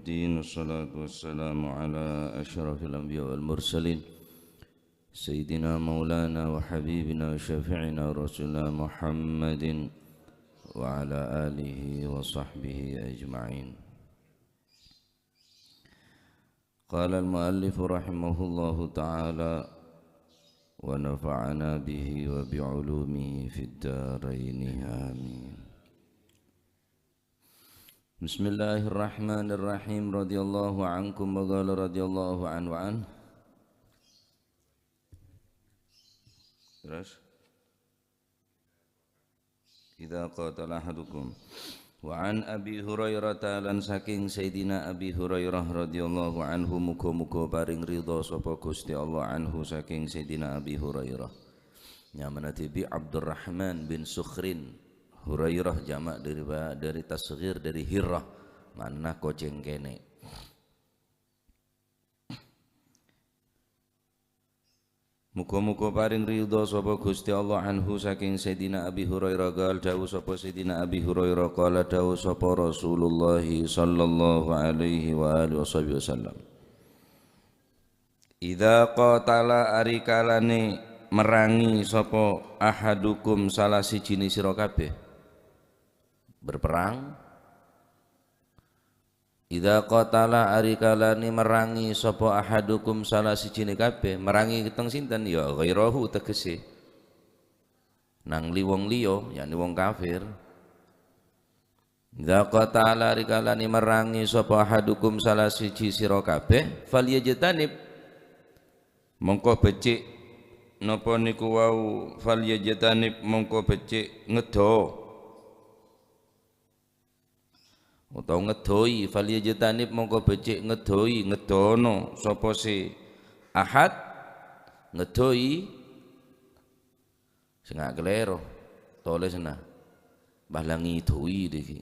الدين والصلاة والسلام على أشرف الأنبياء والمرسلين سيدنا مولانا وحبيبنا وشافعنا رسولنا محمد وعلى آله وصحبه أجمعين. قال المؤلف رحمه الله تعالى ونفعنا به وبعلومه في الدارين آمين. بسم الله الرحمن الرحيم. رضي الله عنكم وقال رضي الله عنه وعنه. Terus idza qatala ahadukum wa an Abi Hurairah lan saking Sayyidina Abi Hurairah radhiyallahu anhu muga-muga paring ridha sapa Gusti Allah anhu saking Sayyidina Abi Hurairah nyamana bi Abdurrahman bin Sukhrin. Hurairah jamak dari tasghir dari hirrah makna koceng kene. Muga-muga paring ridha sapa Gusti Allah anhu saking Sayyidina Abi Hurairah gal dawuh sapa Sayyidina Abi Hurairah qala dawuh sapa Rasulullah sallallahu alaihi wa alihi wasallam. Idza qatala arikalane merangi sapa ahadukum salah siji sira kabeh berperang. Idza qatala arikalani merangi sapa ahadukum salah sijine kabeh merangi keteng sinten ya ghairahu tegese nang wong liya yakni wong kafir. Idza qatala arikalani merangi sapa ahadukum salah siji sira kabeh falyajtanib mongko becik napa niku wau falyajtanib mongko becik ngedo utawa ngedoi falyajtanib mongko becik ngedoi ngedono sapa si ahad ngedoi sing gak kelero tulis nah balang ngidui iki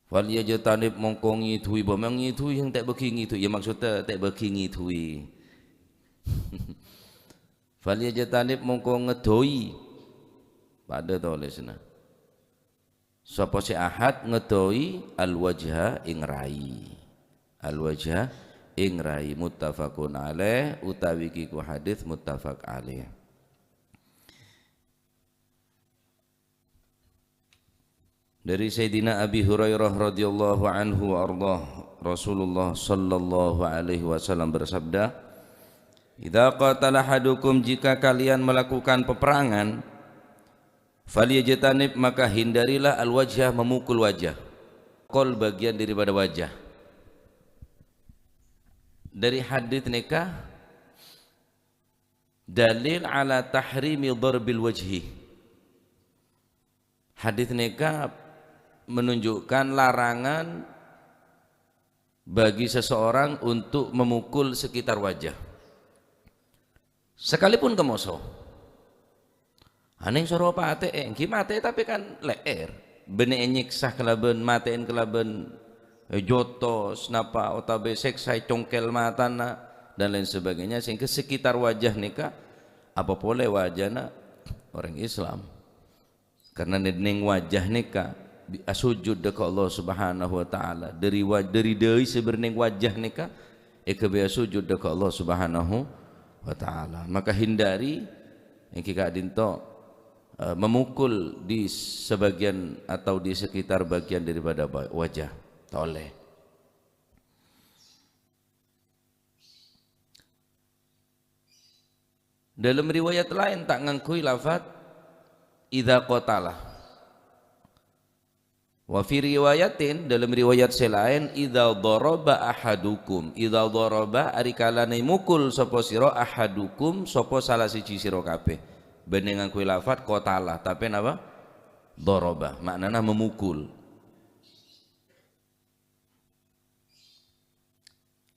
falyajtanib mongko ngidui bomang ngidui yang tak bagi ngidui ya maksudnya tak bagi ngidui falyajtanib mongko ngedoi pada tulis nah sapa si ahad ngedoi al-wajha ing rai. Al-wajha ing rai muttafaqun alaih utawi kiku hadis muttafaq alaih. Dari Sayyidina Abi Hurairah radhiyallahu anhu wa ardhah Rasulullah sallallahu alaihi wasallam bersabda, "Idza qatala ahadukum jika kalian melakukan peperangan falyajtanib maka hindarilah al-wajhah memukul wajah. Qol bagian daripada wajah. Dari hadits nikah dalil ala tahrimi darbil wajhi. Hadits nikah menunjukkan larangan bagi seseorang untuk memukul sekitar wajah. Sekalipun kemoso. Aneh soro pate engki mate tapi kan leer bene nyiksa kelaben mateen kelaben jotos napa otabe seksa congkel matana dan lain sebagainya sehingga sekitar wajah nikah apa boleh wajahna orang Islam karena ning wajah nikah sujud dekat Allah Subhanahu wa taala dari deui seberning wajah nikah kebe sujud dekat Allah Subhanahu wa taala maka hindari engki ka dinto memukul di sebagian atau di sekitar bagian daripada wajah toleh. Dalam riwayat lain tak ngangkui lafaz idza qatala. Wa fi riwayatin dalam riwayat selain idza daraba ahadukum. Idza daraba arikalane mukul sapa sira ahadukum sapa salah siji sira kabeh. Bening ngangkui lafaz qatala tapi napa daraba maknana memukul.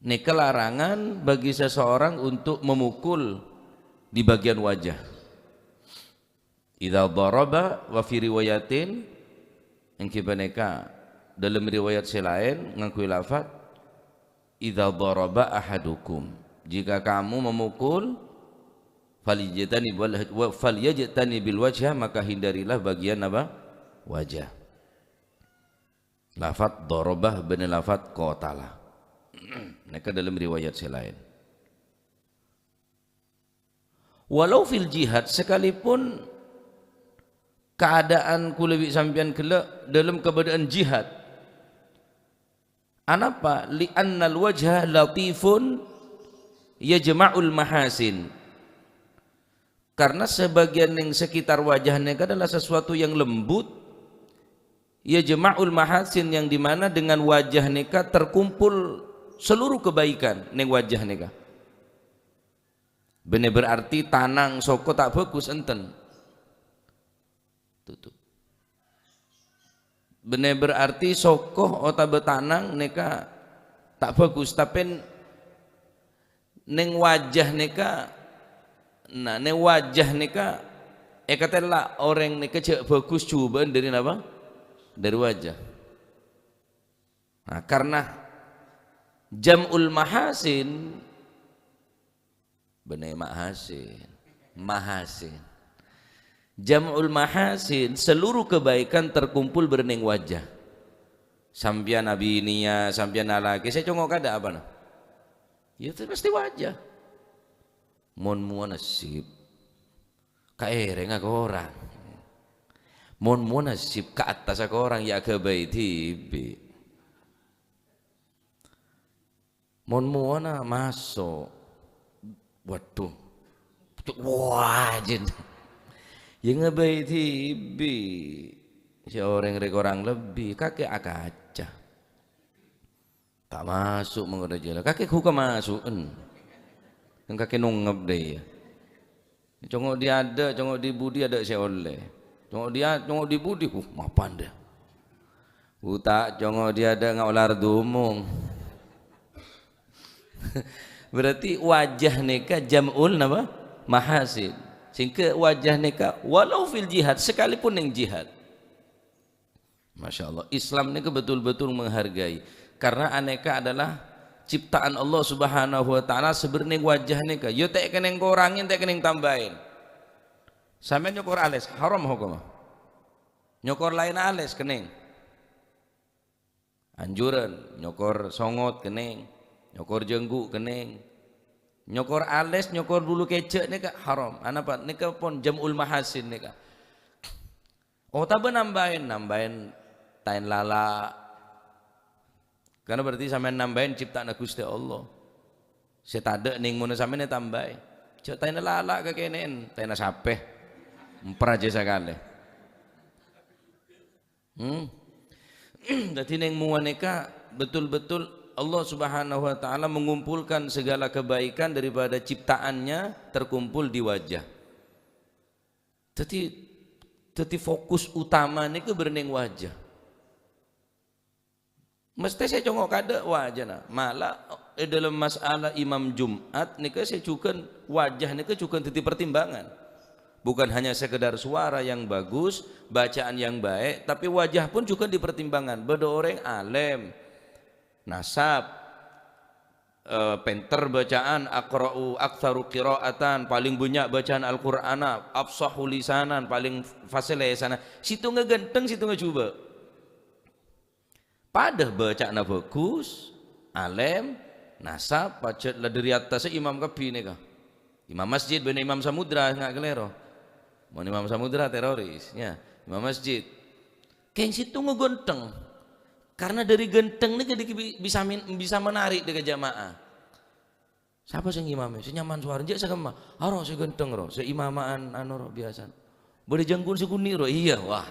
Ini kelarangan bagi seseorang untuk memukul di bagian wajah. Idza daraba wa fi riwayatin engki beneka dalam riwayat selain ngangkui lafaz idza daraba ahadukum jika kamu memukul falyajtani bil wajha maka hindarilah bagian apa wajah. Lafat dorobah bener lafat qatala. Mereka dalam riwayat selain. Walau fil jihad, sekalipun keadaan kulebik sampian kelak dalam keadaan jihad. Anapa? Li'annal wajha latifun yajma'ul mahasin. Karena sebagian yang sekitar wajahnya adalah sesuatu yang lembut, yajma'ul mahasin, yang dimana dengan wajah neka terkumpul seluruh kebaikan neng wajah neka. Bener berarti tanang soko tak bagus enten. Tutup. Bener berarti soko atau betanang neka tak bagus, tapi neng wajah neka, nah neng wajah neka katalah orang neka cek bagus coba dari apa? Dari wajah. Nah, karena jam'ul mahasin, bener mahasin. Jam'ul mahasin, seluruh kebaikan terkumpul berneng wajah. Sampian abinia, sampian alaki, saya congok ada apa nah? Ya itu pasti wajah. Mon nasib, kaereng aku orang. Mon nasib ke atas aku orang ya ke baitibi. Mon muana masuk. Waduh. Wah, jen. Yang ngebaitibi. Si orang orang lebih kakek akaca. Tak masuk mengerja. Kakek huka masukin. Yang kakek nungep deh. Congok dia ada, congok di budi ada saya oleh. Congok di budi, mapan dah. Tak congok dia ada ngak ular dumung. Berarti wajah neka jam'ul napa? Mahasin. Sehingga wajah neka walau fil jihad, sekalipun yang jihad. Masya Allah, Islam neka betul-betul menghargai. Karena aneka adalah ciptaan Allah Subhanahu wa taala, sebenarnya wajah neka. Yo tak keneng kurangin, tak keneng tambahin. Sampai nyokor ales haram hukum. Nyokor lain ales keneng. Anjuran nyokor songot keneng. Nyokor jenggu keneng, nyokor ales, nyokor bulu kecek neka haram. Anapa? Neka pun jam'ul mahasin neka. Oh tak nambahin tain lala. Karena berarti sampean nambahin ciptaan Gusti Allah. Saya tada ning mun sampean tambahin. Cek tain lala kekenen, tain sapeh. Emperaje sakale. Dadi ning muaneka betul-betul Allah Subhanahu wa taala mengumpulkan segala kebaikan daripada ciptaannya terkumpul di wajah. Jadi fokus utama ini ke bereneng wajah. Mesti saya congok kada wajah nah. Malah dalam masalah Imam Jumat nika saya juga wajah nika juga jadi pertimbangan. Bukan hanya sekedar suara yang bagus, bacaan yang baik, tapi wajah pun juga dipertimbangkan. Beda orang alim, nasab, penter bacaan, aqra'u aktsaru qiraatan, paling banyak bacaan Al-Qur'an, afsahu lisanan, paling fasih lisanan. Situ ngegenteng, situ ngecoba. Padah bacaan bagus, alim, nasab, pacet lah dari atas imam kapi nih kah. Imam masjid bener Imam Samudra nggak kelero. Mau Imam Samudra teroris, ya. Imam masjid. Kayak situ ngegenteng. Karena dari genteng ini jadi bisa menarik dengan jamaah. Siapa sing imamnya? Si nyaman suara je sakema. Aro si genteng ro, si imamaan anu ro biasa. Boleh jangkun si kuni ro. Iya, wah.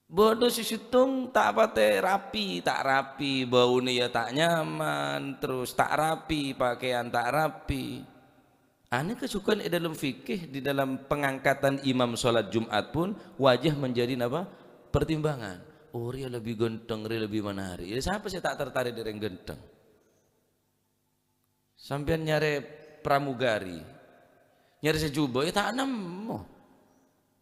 Bodoh si situng tak pate rapi, tak rapi, baunya ya tak nyaman, terus tak rapi, pakaian tak rapi. Aneh kesukaan dalam fikih, di dalam pengangkatan imam sholat Jumat pun wajah menjadi apa? Pertimbangan. Oh dia lebih genteng, dia lebih menarik. Ya, siapa sih tak tertarik dari yang genteng? Sampai nyari pramugari, nyari sejubo, ya tak nemu.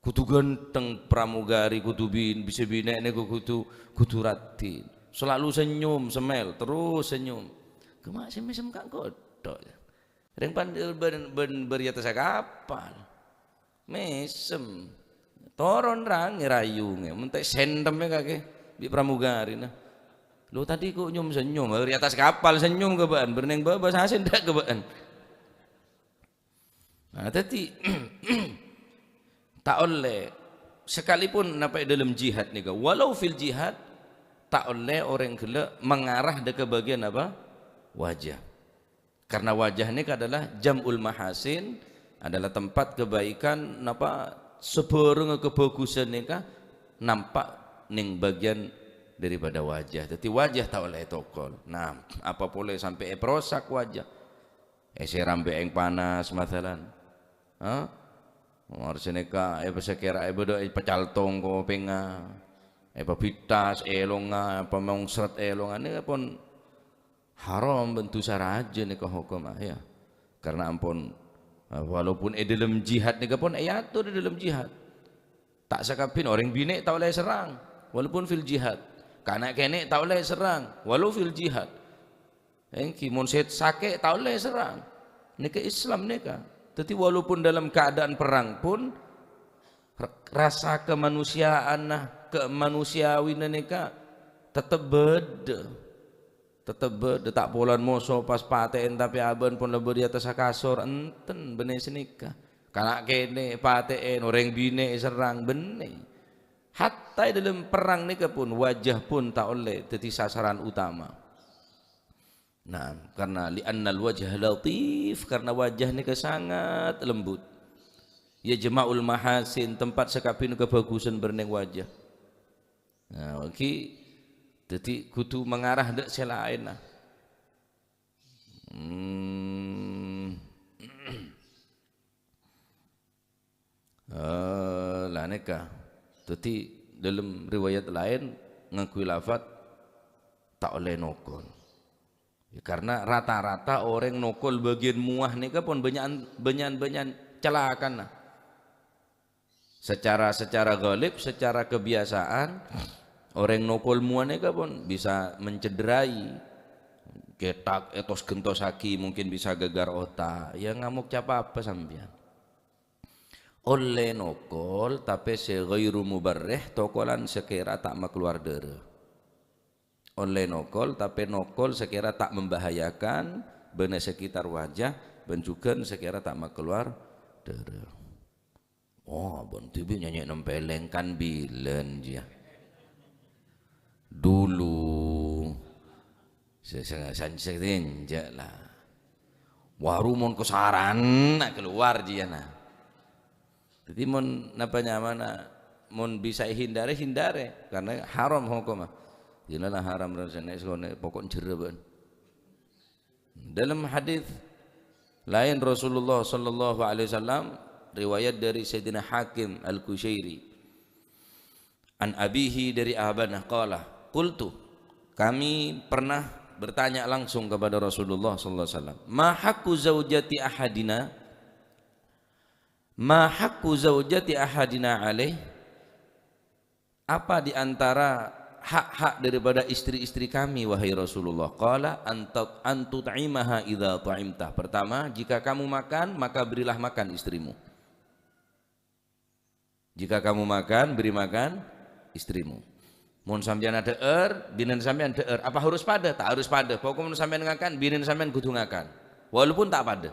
Kutu genteng pramugari, kutu bisa binek nego kutu rati. Selalu senyum, semel, terus senyum. Kemak semesem kak godok. Reng pandai beriatas kapal, mesem, Toron rang ngirayu nge, mentek sendemnya kake di pramugari nah. Lo tadi kok nyum senyum, di atas kapal senyum kebaan, bereneng babas hasil dak kebaan. Nah, tadi tak oleh sekalipun napa dalam jihad nih, walau fil jihad tak oleh orang gila mengarah ke bagian apa wajah, karena wajah ini adalah jamul mahasin, adalah tempat kebaikan napa sebereng kebagusan nika nampak ning bagian daripada wajah. Jadi wajah tak oleh tokol. Nah, apa boleh sampai perosak wajah, serambe eng panas masalan, Marseneka sekira bedo pecal tongko penga pitas elonga pemongset elonga ini pun haram bentuk saraja nih hukum ya, karena ampun walaupun dalam jihad nih pun tuh di dalam jihad tak sakapin orang bine tak boleh serang walaupun fil jihad, karena kene tak boleh serang walau fil jihad, kimun set sake tak boleh serang nika Islam nika. Jadi walaupun dalam keadaan perang pun rasa kemanusiaan kemanusiawian nika tetap beda, tak polan moso pas paten tapi aban pun lebih di atas kasur enten benih senika, karena kene paten orang bine serang benih. Hatta dalam perang nika pun wajah pun tak oleh jadi sasaran utama. Nah, karena li'annal wajah latif, karena wajah ini sangat lembut. Ya jema'ul mahasin, tempat sekapin kebagusan berneng wajah. Nah, oke, jadi kudu mengarah dak selain lah. Lah neka. Jadi dalam riwayat lain ngakui lafaz tak oleh nokol. Ya, karena rata-rata orang nokol bagian muah nika pun banyak celakan lah. Secara galib, secara kebiasaan orang nokol muah nika pun bisa mencederai ketak etos gentos haki, mungkin bisa gegar otak. Ya ngamuk capa apa sampean. Oleh nokol tapi segairu mubarreh tokolan sekira tak keluar darah. Oleh nokol tapi nokol sekira tak membahayakan benar sekitar wajah dan juga sekira tak keluar darah. Oh, bon tibi nyanyi nempeleng kan bilen dia dulu senjak lah warumon kesaran nak keluar dia nah. Jadi mon napanya mana mon bisa hindari karena haram hukumah. Jenalah haram rasanya sekone pokok jeraban. Dalam hadis lain Rasulullah sallallahu alaihi wasallam riwayat dari Sayyidina Hakim Al-Kushairi an abihi dari abana qala qultu, kami pernah bertanya langsung kepada Rasulullah sallallahu alaihi wasallam, ma haqqu zaujati ahadina alaih, apa di antara hak-hak daripada istri-istri kami wahai Rasulullah? Qala antut'imaha idza ta'imta. Pertama, jika kamu makan maka berilah makan istrimu. Jika kamu makan, beri makan istrimu. Mun sampeyan ada binin sampeyan ada apa harus pada? Tak harus pada. Pokoknya mun sampeyan ngakan, binin sampeyan kudu ngakan. Walaupun tak pada.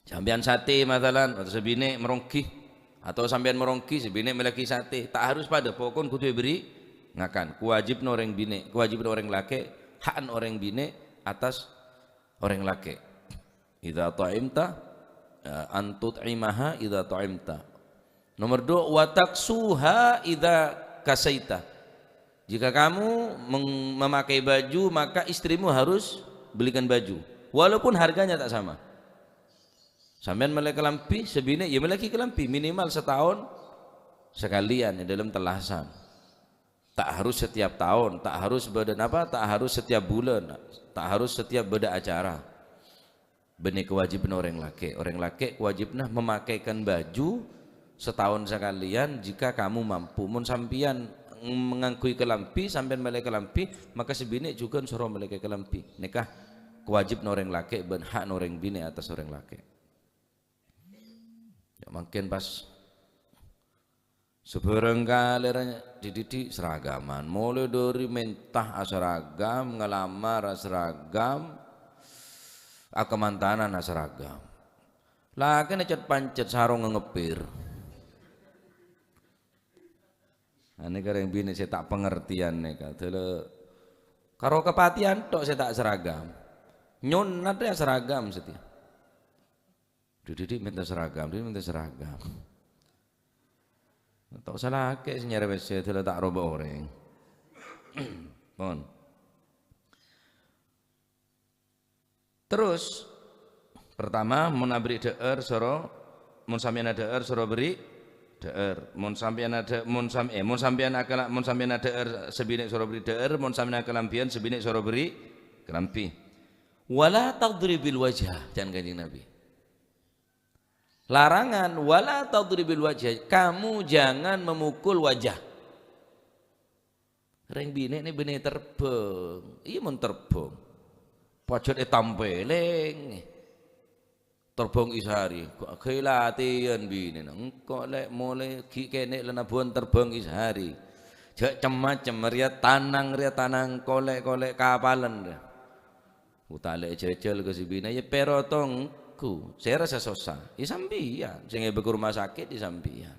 Sampeyan sate masalan atau sebine merongki atau sampeyan merongki sebine melaki sate, tak harus pada. Pokoknya kudu beri ngakan. Kewajiban orang bine, kewajiban orang laki, hak orang bine atas orang laki. Idza ta'imta antut'imaha idza ta'imta. Nomor 2, wa taksuha idza kasaita. Jika kamu memakai baju maka istrimu harus belikan baju walaupun harganya tak sama. Sampean melek kelampi sebine ya meleki kelampi minimal setahun sekalian dalam telasan. Tak harus setiap tahun, tak harus tak harus setiap bulan, tak harus setiap beda acara. Benih kewajiban orang laki wajibnya memakaikan baju setahun sekalian jika kamu mampu. Mun sampian mengangkui kelampi, sampean melek kelampi, maka sebini juga suruh melek kelampi. Nikah kewajiban orang laki ben hak orang bini atas orang laki. Ya, mungkin pas Sebarang kali dididik seragaman, mulai dari mentah seragam, ngelamar seragam, kemantanan seragam. Lagi necet pancet sarung ngepir. Ini karena bini saya tak pengertian nih kata. Karo kepatian tok saya tak seragam. Nyon ada seragam setia. Dididik minta seragam, dia minta seragam. Tak salah ke senyara besi telah tak roba orang. Pon. Terus pertama mun abri deer soro mun sampeyan deer soro beri deer. Mun sampeyan ada mun sampeyan deer sebinik soro beri deer, mun sampeyan kelampian sebinik soro beri kelampi. Wala tadribil wajah, jangan kanjeng Nabi. Larangan wala tadribil wajah, kamu jangan memukul wajah. Reng bine ini bine terbang, iya mun terbang. Pojok tampeleng. Terbang isari, kok kelatian bine engko lek mulai ki kene lenabuan terbang isari. Jak cemacem ria tanang kolek kapalan. Utale jejel ke si bine ya perotong. Saya rasa susah, isambian, saya nggak ke rumah sakit isambian.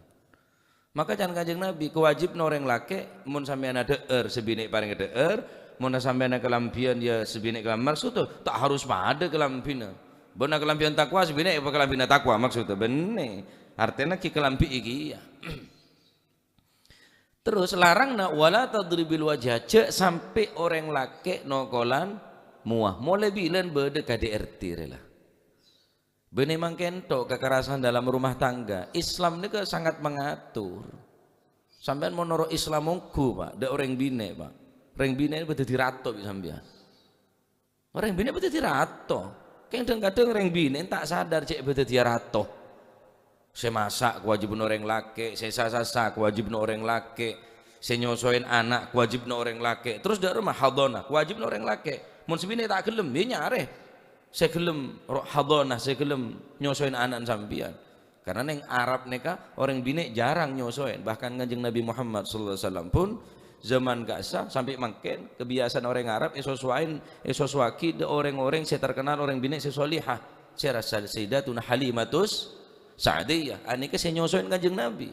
Maka jangan kanjeng Nabi kewajib orang laki, mun sampean ada sebinik paling ada mun sampean kelampian ya sebinik kelam maksudnya tak harus pada kelampina. Benar kelampian takwa sebinik apa kelampina takwa maksudnya bener. Artinya ki kelampi iki ya. Terus larang nak wala tadribil wajah cek sampai orang laki nokolan muah. Mulai bilan berde KDRT rela. Benih mangkento kekerasan dalam rumah tangga. Islam ini sangat mengatur. Sampean menurut Islam mungku pak, ada orang bine pak. Orang bine ini betul dirato sampean. Orang bine betul dirato. Kadang-kadang orang bine tak sadar cek betul dirato. Saya masak kewajiban orang laki, saya sasa kewajiban orang laki, saya nyosoin anak kewajiban orang laki. Terus dari rumah hadona kewajiban orang laki. Mun sebine tak gelem, dia nyare. Saya gelem hadonah, saya gelem nyosoin anak sampian. Karena neng Arab neka orang bini jarang nyosoin. Bahkan kanjeng Nabi Muhammad SAW pun zaman gak sah sampai makin kebiasaan orang Arab esoswaki de orang-orang saya terkenal orang bini sesolihah. Saya rasa Sayyidatuna Halimatus Sa'diyah. Aneka saya nyosoin kanjeng Nabi.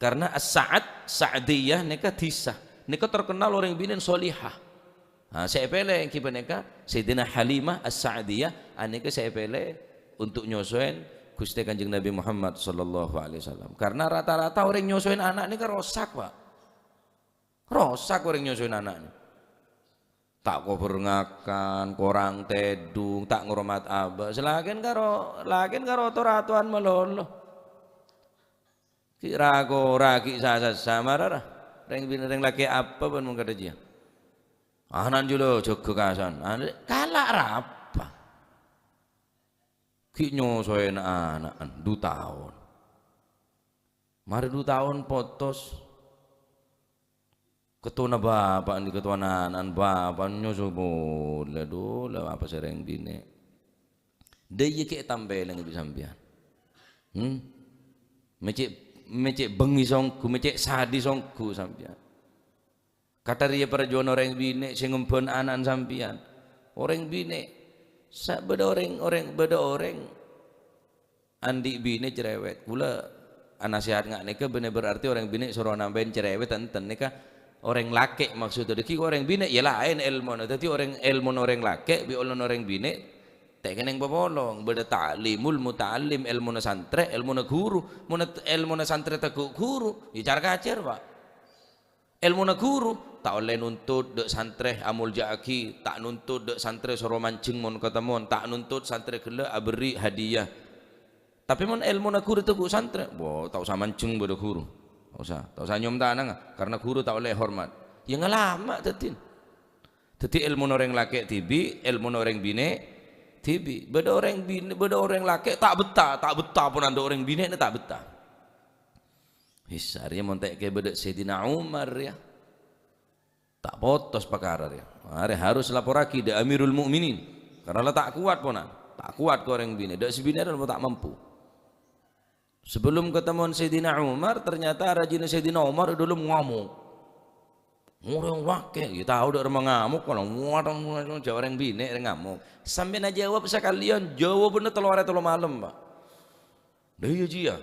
Karena as-Sa'ad Sa'diyah neka tisah. Neka terkenal orang bini solihah. Saya pilih yang kibaneka Sayyidina Halimah As-Sa'diyah aneka saya pilih untuk nyosoin Gusti Kanjeng Nabi Muhammad sallallahu alaihi wasallam. Karena rata-rata orang nyosoin anak ini kan rosak, Pak. Rosak orang nyosoin anak ini. Tak kau berngakan, korang tedung, tak ngurmat abah. Selakin karo toratuan melolo. Kira ko raki sasa samarara. Reng laki apa pun mengkata dia. Anan julo jaga kasan, kalak rapa. Ki nyosoin anak 2 tahun. Mari 2 tahun potos. Ketua bapak ni ketua anak bapak nyoso boleh dulu apa sering bine. Dia ke tambah lagi sampean. Mecek bengi songku, mecek sadi songku sampean. Kata dia perjuangan orang bine singgumpun anak sampian. Orang bine beda orang andi bine cerewet. Kula nasihat ngak nika bener berarti orang bine suruh nambahin cerewet tenten nika orang laki maksudnya. Deki orang bine ya lain ilmu. Tapi orang ilmu orang laki bi orang bine tak kena yang bapolong. Beda ta'limul muta'allim ilmu na santre ilmu na guru. Ilmu na santre tak guru. Ya cara kacer pak. Ilmu na guru tak oleh nuntut dek santre amul jaki, tak nuntut dek santre soro mancing mon ketemuan, tak nuntut santre gele aberi hadiah. Tapi mon ilmu na guru itu santre, boh tak usah mancing bodoh guru, tak usah nyom tanang, karena guru tak oleh hormat. Ya ngelama tetin. Teti ilmu orang laki tibi, ilmu orang bine tibi. Beda orang laki tak betah pun ada orang bine ini tak betah. Hisar ya montek ke bedek Sayyidina Umar ya. Tak potos perkara dia. Harus lapor lagi ke Amirul Mukminin. Karena tak kuat ponan. Tak kuat ke orang bini. Dak si bini adalah tak mampu. Sebelum ketemuan Sayyidina Umar, ternyata rajin Sayyidina Umar dulu ngamuk. Orang wakil, ya tahu dah orang ngamuk kalau orang Jawa orang bini orang ngamuk. Sampai nak jawab sekalian, jawab bener telur hari telur malam, Pak. Dia dia,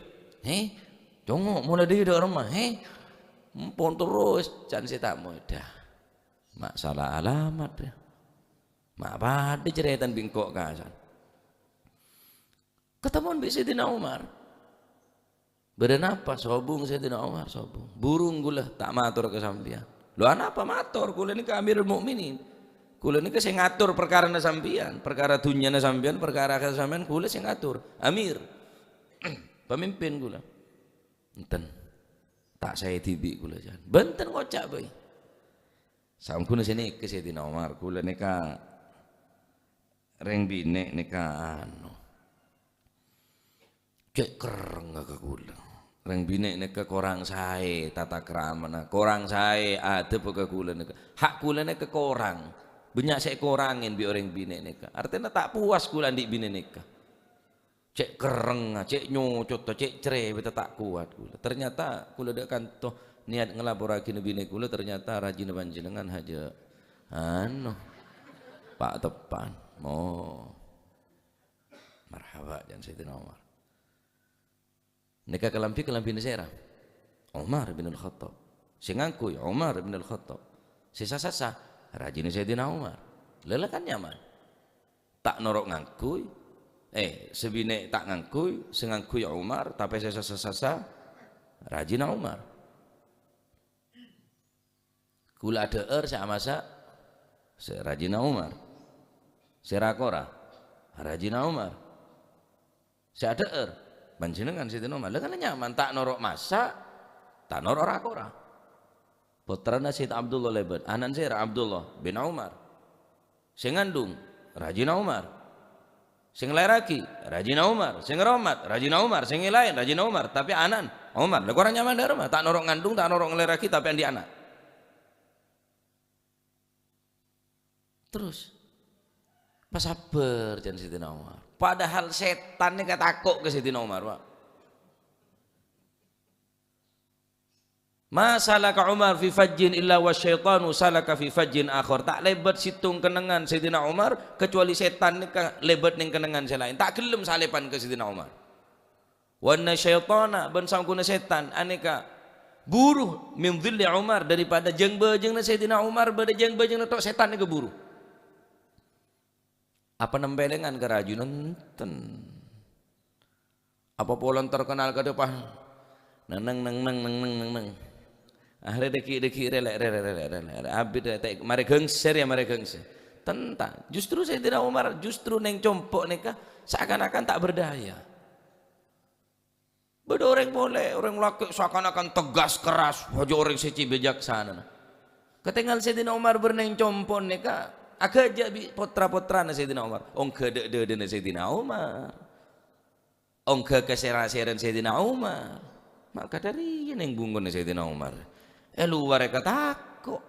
jongok mulai dia dah rumah, pon terus, jangan saya tak mudah. Mak salah alamat dia. Mak pada ceretan bingkok kasan. Ketemuan bi Sayyidina Umar. Berenapa sobung Sayyidina Umar sobung. Burung gula tak matur ke sampian. Lo apa matur? Kula ini ke Amirul Mukminin. Kula ini ke saya ngatur perkara na sampian, perkara dunia na sampian, perkara ke sampian. Kula saya ngatur. Amir, pemimpin kula. Enten, tak saya tibi kula jangan. Benten kocak boy. Samkuna sini ke Sayyidina Umar. Kula ini ke reng bine ini ke anu. Cek kereng ke kula. Reng bine neka korang sae tata krama korang sae ada peka kula neka hak kula neka korang banyak saya korangin bi orang bine neka artinya tak puas kula di bine neka cek kereng cek nyocot cek cerai beta tak kuat kula ternyata kula dak kantoh niat ngelaporake bine kula ternyata rajin panjenengan haja anu Pak Tepan marhaba jan Sayyidina Umar. Neka kelampi nesera Umar bin Al-Khattab singangkui Umar bin Al-Khattab sisa-sasa rajin Sayyidina Umar lelah kan nyaman tak norok ngangkui sebine tak ngangkui singangkui Umar tapi sisa-sasa rajin Umar kula deer sama sa rajin Umar serakora rajin Umar saya deer panjenengan Sayyidina Umar kan nyaman tak norok masa tak norok rakora putrana Sayyid Abdullah lebat anan saya Abdullah bin Umar sing ngandung rajin Umar sing leraki rajin Umar sing romat rajin Umar sing lain rajin Umar tapi anan Umar lha orang nyaman dari rumah tak norok ngandung tak norok ngeleraki tapi andi anak terus pas sabar jan Sayyidina Umar padahal setan ini takut ke Sayyidina Umar Pak. Ma salaka Umar fi fajjin illa wasyaitanu salaka fi fajjin akhar tak lebat situng kenengan Sayyidina Umar kecuali setan ini lebat ning kenengan selain tak gelem salepan ke Sayyidina Umar wanna syaitana ban sangkuna setan aneka buruh min dhilli Umar daripada jeng-bejengna Sayyidina Umar pada jeng-bejengna tok setan ini keburu apa nembelengan kerajunan ten apa polon terkenal ke depan neng akhirnya deki relek abid mari gengser ya mari gengser tentang justru saya tidak Umar justru neng compok neka seakan-akan tak berdaya beda orang boleh orang laki seakan-akan tegas keras wajah orang seci bijaksana ketinggal Sayyidina Umar berneng compok neka agak jadi potra-potra na Sayyidina Umar ongke de na Sayyidina Umar ongke kesera-seran Sayyidina Umar maka dari yang bungun na Sayyidina Umar luar ka takut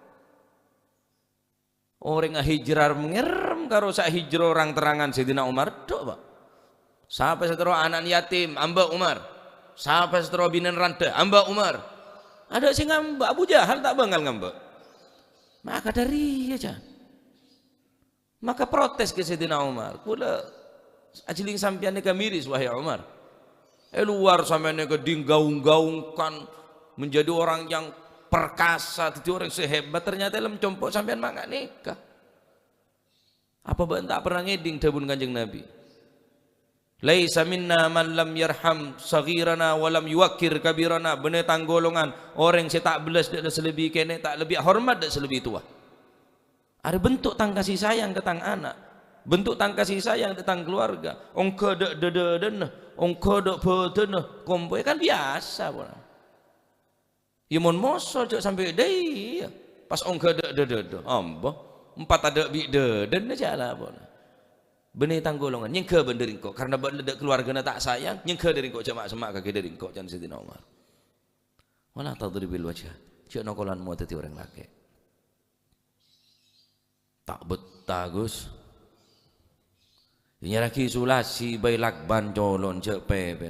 orang hijrar mengerem karo sak hijrah orang terangan Sayyidina Umar dok Pak sampai setero anak yatim amba Umar sampai setero binan randa amba Umar ada sing ngamba Abu Jahal tak banggal ngamba maka dari aja maka protes ke Sayyidina Umar kula ajiling sampian neka miris wahai Umar luar sampean neka dinggaung-gaungkan menjadi orang yang perkasa jadi orang sehebat ternyata lem compok sampean mak nikah apa tak pernah ngeding dabun Kanjeng Nabi laisa minna man lam yarham saghirana wa lam yuwakkir kabirana bener tanggolongan orang yang tak belas dak selebih kene tak lebih hormat dak selebih tua ada bentuk tang kasih sayang tentang anak bentuk tang kasih sayang tentang keluarga ongko dek deden ongko dek beden kompoe kan biasa pula ya mon moso cok sampai deh pas ongko dek deden ambo empat ada bi deden aja lah pula benih tanggolongan nyengke benderin kok karena dek keluarga tak sayang nyengke dari kok cuma semak kaki dari kok jangan Sayyidina Umar wala tadribil wajah cok nokolan mau teti orang laki tak betah Gus nyaraki sulasi bayi lakban colon cek pepe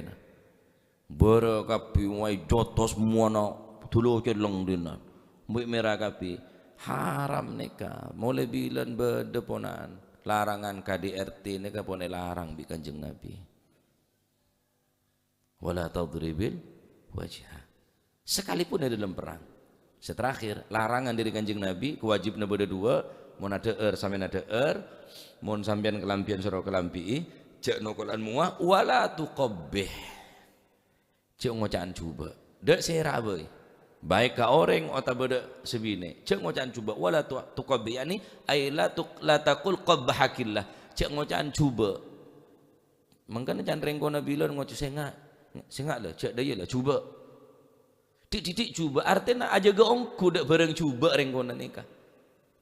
bara kabeh wae jotos muana dulu celeng dinan mbek merah kabeh haram nikah mulai bilan bedeponan larangan KDRT nikah pun larang bi Kanjeng Nabi wala tadribil wajha sekalipun ada dalam perang seterakhir larangan dari Kanjeng Nabi kewajiban beda dua mun ada sampean ada mun sampean kelampian sira kelampi cek nokolan muah wala tuqabbih cek ngocaan coba dek sera boy baik ka orang atau beda sebine cek ngocaan coba wala tuqabbih yani ay la taqul qabbahakillah cek ngocaan coba mangkana can rengkona bilon ngoco sengak lah cek daya lah coba titik coba artinya aja gaongku dak bareng coba rengkona nikah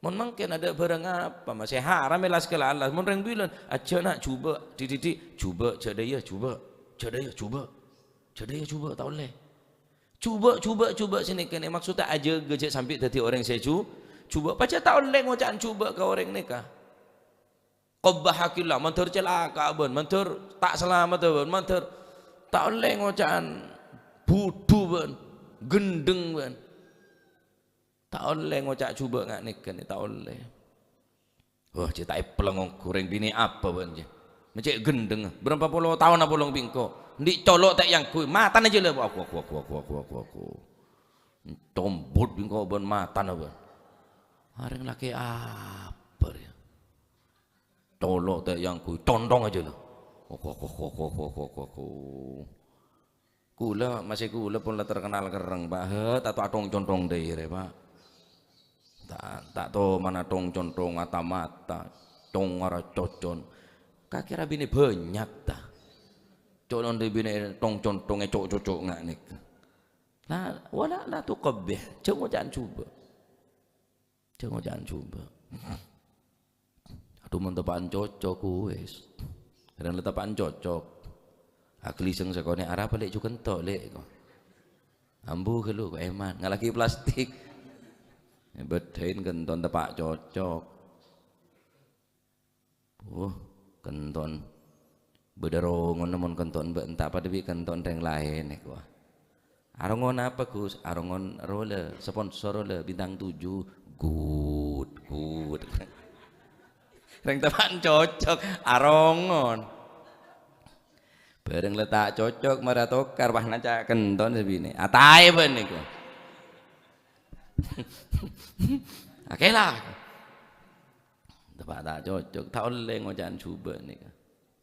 mun mungkin ada barang apa masih haram elas kala Allah mun reng bilon aja nak coba titik coba cek daya coba cek daya coba cek daya coba tak boleh coba sini kene maksudnya aja gejek sampai tadi orang saya coba paca tak boleh ngocaan coba ke orang nikah qabbahakillah mantur celaka ben mantur tak selamat ben mantur tak boleh ngocaan budu ben gendeng ben tak boleh ngocak coba ngak nikah tak boleh wah cetak pelengong goreng bini apa ben je macam gendeng berapa puluh tahun apa long bingko ndik colok tak yang kui matan aja lah aku tombot bingko ben matan apa areng laki apa ya colok tak yang kui tondong aja lah kula masih kula pun lah terkenal kereng banget atau atong contong daerah pak tak tahu mana tong contong mata tong arah cocon kaki rabine banyak dah colon rabine tong contongnya cocok ngak nik lah wala la tuqabbih jangan coba aduh mentepan cocok wis kadang letepan cocok akli seng sekone arah balik juga kentok lek kok ambu ke lu kok eman ngalaki plastik bedain kenton tepak cocok kenton bederongon namun kenton entah pada bi kenton yang lain kok arongon apa Gus arongon roller sponsor roller bintang 7 good reng tepak cocok arongon bareng letak cocok marah tokar wah naca kenton sebini atai ben niku akelah tepak tak cocok tak oleh ngocan coba niku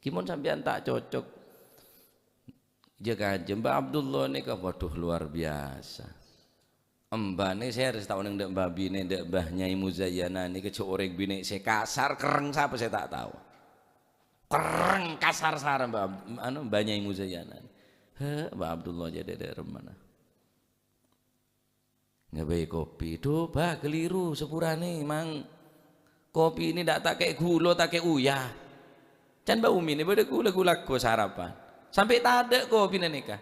kimon sampean tak cocok jaga Mbak Abdullah niku waduh luar biasa embane saya harus tahu neng dek babi neng dek mbah Nyai Muzayyana niku cok orek bini saya kasar kereng siapa saya tak tahu kereng kasar sarang Mbak Nyai Muzayyana Mbak Abdullah jadi dari mana ngebai kopi tuh bah keliru sepurane mang kopi ini tak kayak gula tak kayak uyah can Mbak Umi ini beda gula ko sarapan sampai tak ada kopi nikah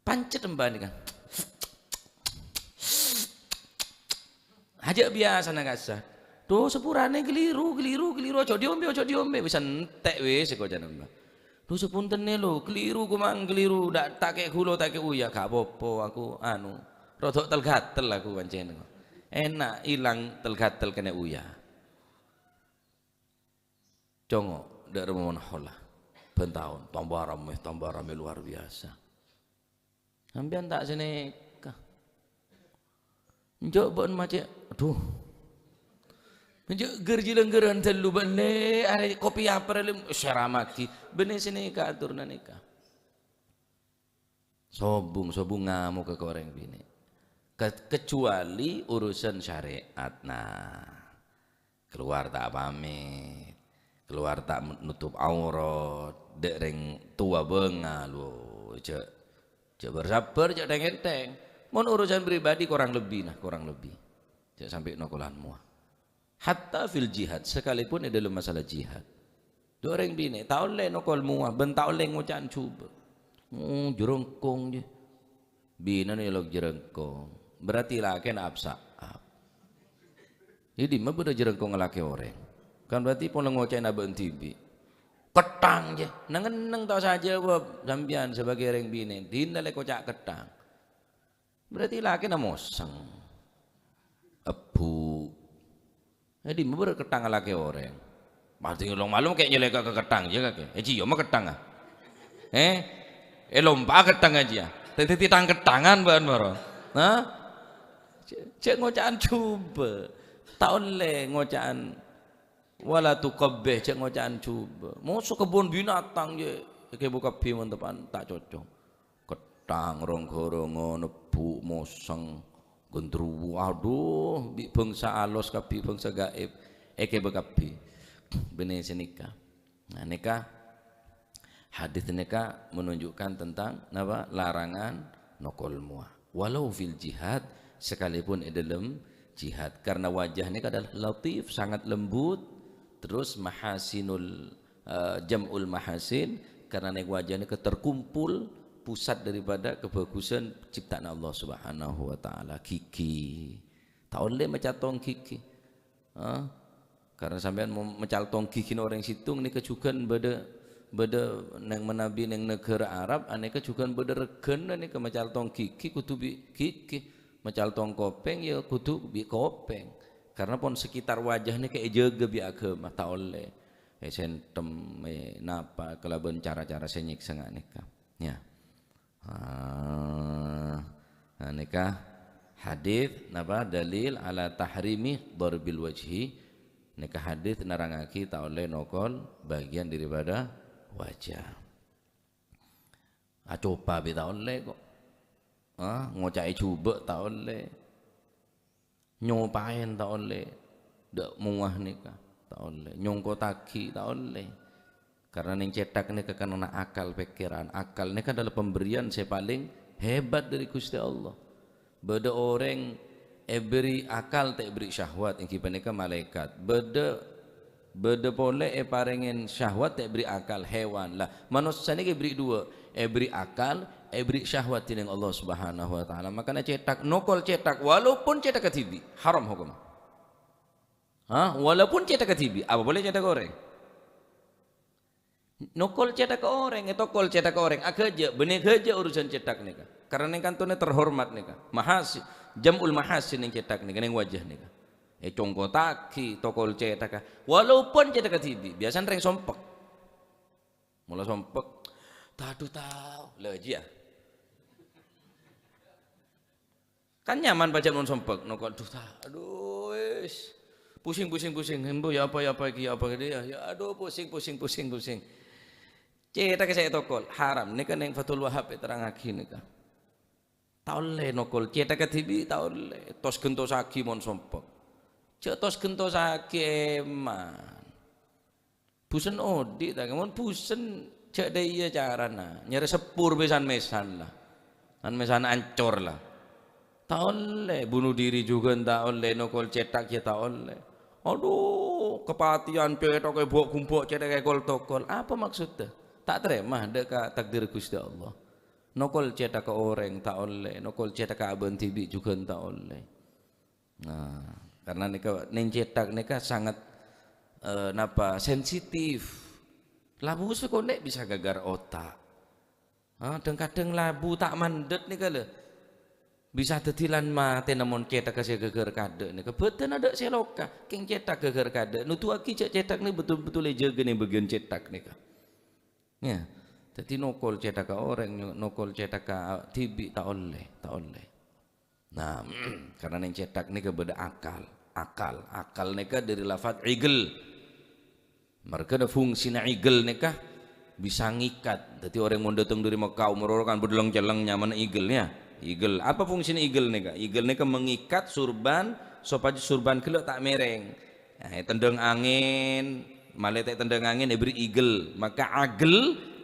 pancet Mbak nikah aja biasa nakasa tuh sepurane keliru ojo diombe bisa entek wis kok jan Mbak lu sepuntene lho keliru ku mang keliru ndak tak kek gula tak kek uyah gak apa-apa aku rodok telgatel aku pancen enak ilang telgatel kena uyah congo ndak remon hola ben taun tambah rame luar biasa sampean tak sini njok bon macet aduh njok gerjilenggeran telu bene are kopi apa lem syaramaki bene sini ka aturna nikah sobung ngamuk ke goreng bini kecuali urusan syariat nah keluar tak pamit keluar tak nutup aurat dek reng tua bengal lo cek bersabar cek enteng mon urusan pribadi kurang lebih cek sampai nokolanmu hatta fil jihad sekalipun dalam masalah jihad doreng bini tak oleh nokol muah ben tak oleh ngucan coba jerengkong je bina nih log jerengkong berarti laki nak absa jadi mah beda jerengkong laki orang kan berarti pun ngocen abang tibi ketang je nang tau saja wab sampean sebagai orang bini dinale kocak ketang berarti laki na moseng ebu jadi beber ketang laki orang pasti ulong malum kayak nyeleka ke ketang je kake ciyo mah ketang ah lomba ketang aja tadi titang ketangan bahan baru nah cek ngocaan coba tahun le ngocaan wala tuqabbih cek ngocaan coba masuk kebun binatang je kayak buka piman depan tak cocok ketang rong-rongo nebu moseng gendruwo aduh bi bangsa alos kapi bangsa gaib buka pi benih senika nah nikah hadis nikah menunjukkan tentang apa larangan nokol muah walau fil jihad sekalipun dalam jihad karena wajah nikah adalah latif sangat lembut terus mahasinul jam'ul mahasin karena nek wajah nikah terkumpul pusat daripada kebagusan ciptaan Allah Subhanahu wa taala gigi tak oleh macatong gigi karena sampean mau macaltong gigi orang situng nikah juga beda neng menabi neng negara Arab aneka juga beda regen nikah macaltong gigi kudu gigi macaltong kopeng ya kudu bi kopeng karena pun sekitar wajahnya kayak jaga bi agama tak oleh sentem napa kelaban cara-cara senyik sengak nikah ya nikah hadis napa dalil ala tahrimi darbil wajhi nikah hadis narangaki tak oleh nokol bagian daripada wajah coba bi tak oleh kok ngocai coba tak oleh nyopain tak oleh dak muah nikah tak oleh nyongko taki tak oleh karena yang cetak ini karena akal pikiran akal ini kan adalah pemberian saya paling hebat dari Gusti Allah beda orang beri akal tak beri syahwat yang kita nikah malaikat beda boleh parengen syahwat tak beri akal hewan lah manusia ini beri dua beri akal beri syahwat yang Allah Subhanahu wa taala makanya cetak nokol cetak walaupun cetak ke TV haram hukum walaupun cetak ke TV apa boleh cetak orang nokol cetak ke orang tokol cetak ke orang aja benih aja urusan cetak nikah karena ini kantornya terhormat nikah mahasin jamul mahasin yang cetak nikah yang wajah nikah congko taki tokol cetak walaupun cetak ke TV biasanya ring sompek mulai sompek tadu tahu lagi ya kan nyaman baca non sompek nokol aduh pusing hembo ya apa iki ya aduh pusing cetak saya tokol haram nikah neng Fathul Wahab terangake nikah taule nokol cetak ke TV taule tos gentos aki mon sompek cek tos gentos aki eman busen odi tak mon busen cek de iya carana nyari sepur besan mesan lah kan mesan ancor lah tak oleh bunuh diri juga tak oleh nokol cetak ya tak oleh aduh kepatian cetak kayak buat kumpul cetak kayak gol tokol apa maksudnya tak terima dekat takdir Gusti Allah nokol cetak ke orang tak oleh nokol cetak ke abang TV juga tak oleh nah karena neng cetak nikah sangat napa sensitif labu sekonek bisa gagar otak kadang-kadang labu tak mandet nih kalau bisa tetilan mati namun cetak kasih geger kade nih kebetulan ada seloka keng cetak geger kade nutu aki cetak nih betul-betul jaga nih bagian cetak nih ya jadi nokol cetak ke orang nokol cetak ke TV tak oleh nah karena yang cetak nih beda akal nih dari lafaz igel mereka ada fungsinya igel nih bisa ngikat jadi orang mau datang dari Mekah umur kan berdelang-jelang nyaman igelnya igel apa fungsinya igel nih igel nih mengikat surban supaya surban kelak tak mereng tendang angin malah tak tendang angin beri igel maka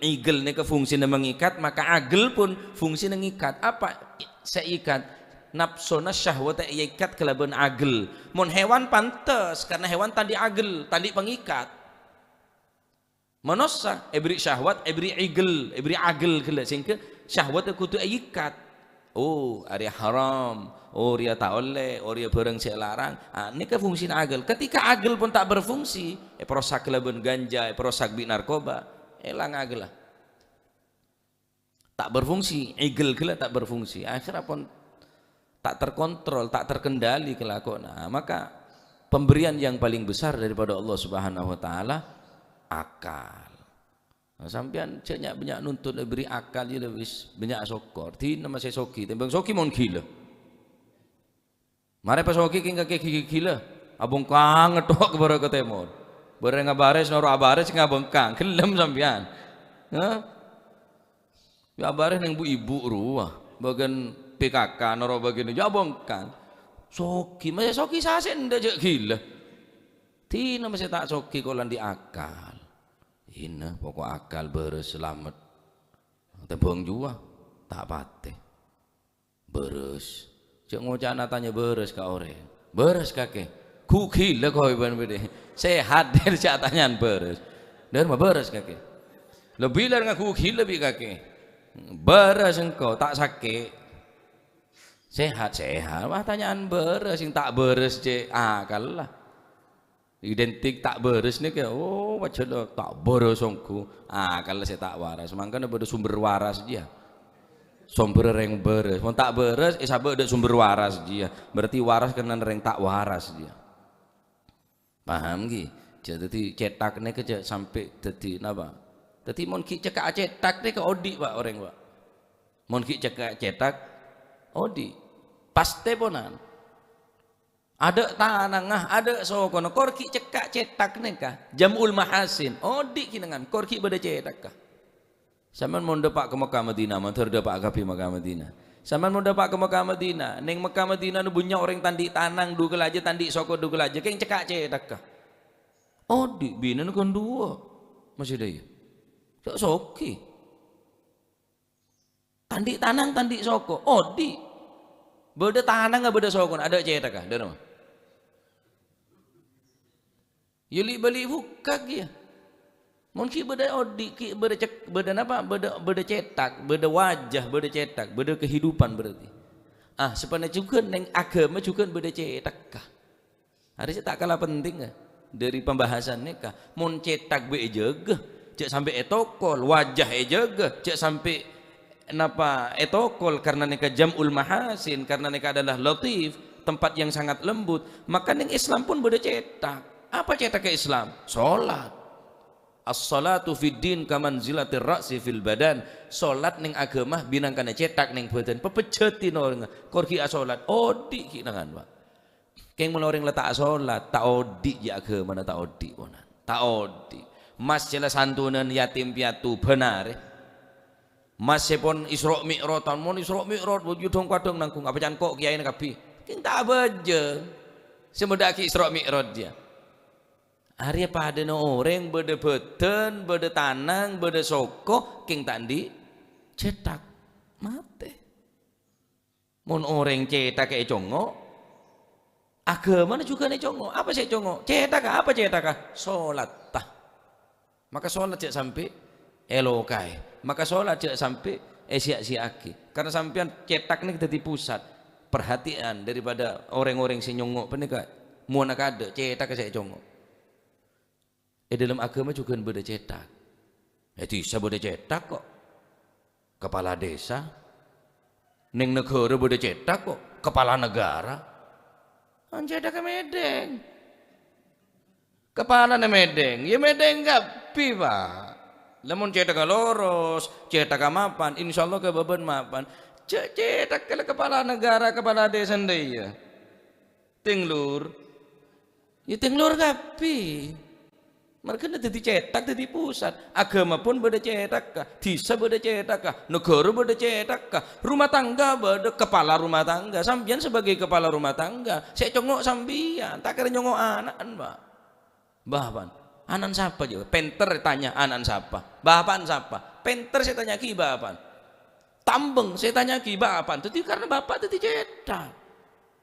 igel nih fungsinya mengikat maka agel pun fungsinya mengikat apa seikat nafsona syahwat ikat kelaban agel mon hewan pantas karena hewan tadi agel tadi pengikat manusia beri syahwat beri igel beri agel kelak sehingga syahwat kudu ikat Oh, area haram, oh ria tak oleh, oh ria barang sik larang. Ah, ini ke fungsi agel. Ketika agel pun tak berfungsi, perosak leben ganja, perosak bi narkoba, elang agel lah. Tak berfungsi, igel gila tak berfungsi. Akhirnya pun tak terkontrol, tak terkendali kelakuan. Nah, maka pemberian yang paling besar daripada Allah Subhanahu wa taala akal. Nah, sampean ceknya banyak nuntut beri akal je wis banyak sokor. Ti nama saya soki, tembang soki mon gila. Mare pas soki king kake gila. Abong kang ngetok ke ke temor. Bareng ngabares noro abares ngabong kang, gelem sampean. Hah? Ya abares nang bu ibu ruah. Bagian PKK noro bagian jabong kang. Soki, masa soki sasen ndak je gila. Ti nama saya tak soki kolan di akal. Ina pokok akal beres selamat tebong jua tak pate beres cek ngocana tanya beres ka orang beres kakek ku gila kau iban bede sehat dari tanyaan beres dari mah beres kakek lebih dari ngaku gila lebih kakek beres engkau tak sakit sehat wah tanyaan beres yang tak beres cek akal lah identik tak beres nih kayak oh macam tak beres songku kalau saya tak waras makanya pada sumber waras dia sumber yang beres mau tak beres sabar ada sumber waras dia berarti waras kena reng tak waras dia paham gitu jadi cetak nih ke sampai jadi napa jadi mon ki cekak cetak nih ke odi pak orang pak mon ki cekak cetak odi pasti ponan ada tanangah ada sokono korki cekak cetak neka jamul mahasin odi kinangan korki beda cetak kah saman mau depak ke Mekah Madinah mantar depak kapi Mekah Madinah saman mau depak ke Mekah Madinah neng Mekah Madinah nu punya orang tandi tanang dugel aja tandi soko dugel aja keng cekak cetak kah odi bina nu dua masih ada ya sok soki tandi tanang tandi soko odi beda tanang nggak beda soko ada cetak kah ada nama yuli beli hukak ya mungkin beda odi ki beda cek beda apa beda cetak beda wajah beda cetak beda kehidupan berarti sebenarnya juga neng agama juga beda cetak kah harusnya tak kalah penting kah dari pembahasannya kah mon cetak be jaga cek sampai etokol wajah jaga cek sampai napa etokol karena neka jamul mahasin karena neka adalah latif tempat yang sangat lembut maka neng Islam pun beda cetak apa cetak ke Islam? Salat. As-salatu fid din kamanzilatir ra'si fil badan. Salat ning agama binangkana cetak ning badan. Pepejeti orang korki salat. Odi kinangan, Pak. Keng mun orang letak salat, tak odi ya agama tak odi onan. Tak odi. Mas jelas santunan yatim piatu benar. Mas sepon Isra Mi'raj, mon Isra Mi'raj wujudong kadang nangkung apa jan kok kiai kapi. Keng tak beje. Semedaki Isra Mi'raj dia. Hari pada orang beda beten, beda tanang, beda soko, king tandi cetak mate. Mon orang cetak kayak congo, agama juga nih congo. Apa sih congo? Cetak apa cetak? Solat tah. Maka solat cek sampai elokai. Maka solat cek sampai siaki. Karena sampean cetak nih jadi pusat perhatian daripada orang-orang si nyongo. Penika mau nak ada cetak saya congo. Dalam agama juga beda cetak. Bisa beda cetak kok. Kepala desa. Neng negara beda cetak kok. Kepala negara. Cetak ke medeng. Kepala ne medeng. Ya medeng gapi pak. Lamun cetak ke loros. Cetak ke mapan. Insya Allah ke beban mapan. Cetak ke kepala negara. Kepala desa ndaya. Tinglur. Ya tinglur gapi. Mereka jadi cetak, jadi pusat. Agama pun beda cetak kah? Desa beda cetak kah? Negara beda cetak kah? Rumah tangga beda kepala rumah tangga. Sampian sebagai kepala rumah tangga. Saya congok sampian. Tak kira nyongok anak, mbak. Bahan. Anan siapa juga? Penter tanya anan siapa? Bapan siapa? Penter saya tanya ki bapan. Tambeng saya tanya ki bapan. Tapi karena bapak tadi cetak.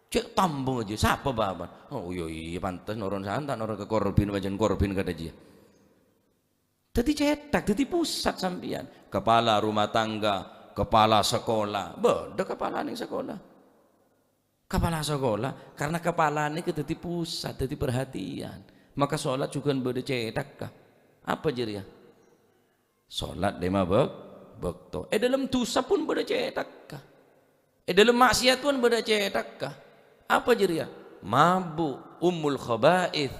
Cek tambung aja, siapa bapak? Oh iya pantas orang santan orang ke korbin wajan korbin kata dia. Jadi cetak, jadi pusat sampian. Kepala rumah tangga, kepala sekolah, beda kepala ning sekolah. Kepala sekolah, karena kepala ini dadi pusat, dadi perhatian. Maka sholat juga beda cetak kah? Apa jadi ya? Sholat 5 waktu. Dalam dosa pun beda cetak kah? Dalam maksiat pun beda cetak kah? Apa jadi ya? Mabuk ummul khaba'ith.